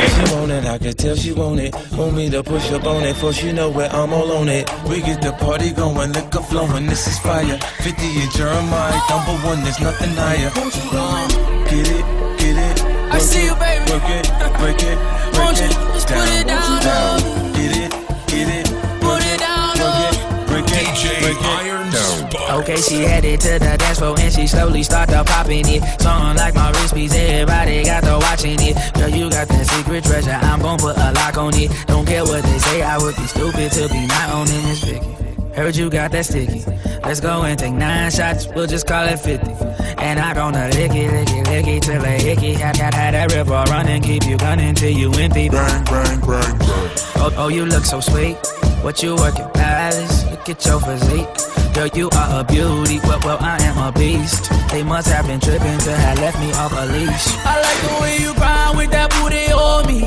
She want it, I can tell she want it. Want me to push up on it, for she know where I'm all on it. We get the party going, liquor flowing, this is fire. 50 and Jeremiah, #1, there's nothing higher. Get it, get it. I see you, baby. Work it, break it, Won't break you it, just put it down, down. Get it, get it. Put it down, Work it, break it, break it, Iron down. Spike. Okay, she headed to the dance floor and she slowly started popping it. Something like my wrist piece, everybody got to watching it. Girl, you got that secret treasure, I'm gon' put a lock on it. Don't care what they say, I would be stupid to be not owning this Vicky. Heard you got that sticky. Let's go and take 9 shots, we'll just call it 50. And I gonna lick it, lick it, lick it till it icky. Had that river running, keep you gunning till you empty. Bang, bang, bang, bang. Oh, you look so sweet. What you working, palace? Look at your physique. Girl, you are a beauty, well, I am a beast. They must have been tripping to have left me off a leash. I like the way you grind with that booty on me.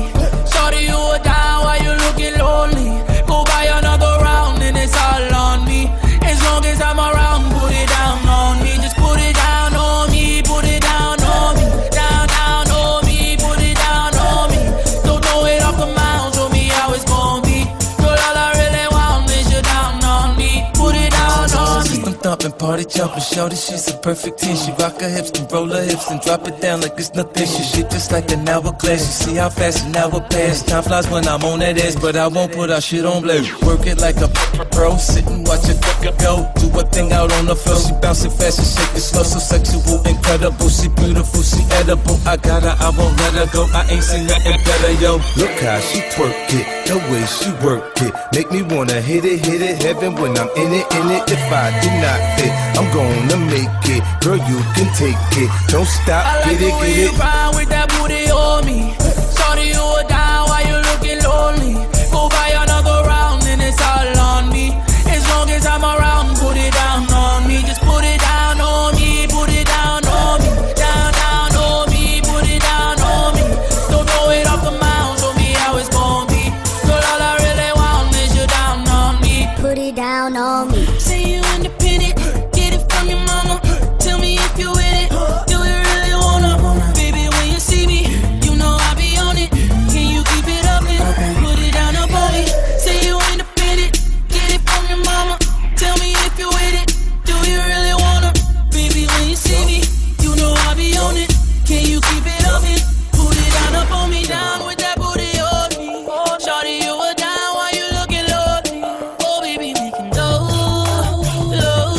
Shorty, you are down while you looking lonely. Go buy another round and it's all on me. As long as I'm around, put it down on me. Just put it down on me, put it down on me. Down, down on me, put it down on me. Don't throw it off the mound, show me how it's gonna be. Girl, all I really want is you down on me. Put it down on me. System thumping, party jumping, shorty, she's a perfect 10. She rock her hips and roll her hips and drop it down like it's nothing. She shit just like an hourglass. You see how fast an hour pass. Time flies when I'm on that ass, but I won't put our shit on blast. Work it like a pro, sit and watch it go. Do a thing out on the floor. She bouncing fast and shake it slow, so sexual, incredible. She beautiful, she edible. I got her, I won't let her go. I ain't seen nothing better, yo. Look how she twerk it, the way she work it, make me wanna hit it, heaven when I'm in it. If I do not fit, I'm gonna make it. Girl, you can take it. Don't stop, I like get the way it, you get it. grind with that booty on me. Shorty, you are down while you looking lonely. Go buy another round and it's all on me. As long as I'm around, put it down on me. Just put it down on me, put it down on me. Down, down on me, put it down on me. Don't throw it off the mound, show me how it's gonna be. Girl, all I really want is you down on me. Put it down on me. Say you independent, get it from your mama. Tell me if you with it, do you really wanna? Baby, when you see me, you know I be on it. Can you keep it up and put it down up on me? Say you independent, get it from your mama. Tell me if you with it, do you really wanna? Baby, when you see me, you know I be on it. Can you keep it up and put it down up on me? Down with that booty on me. Shorty, you were down while you looking lonely. Oh, baby, we can go low,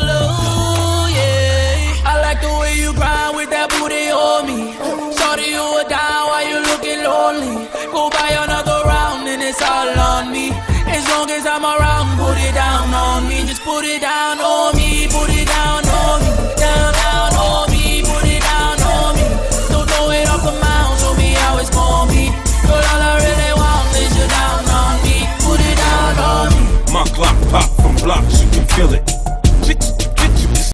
low, yeah. I like the way you grind with that booty on me. Shorty, you were down while you looking lonely. Go buy another round and it's all on me. As long as I'm around, put it down on me. Just put it down on me, put it down on me.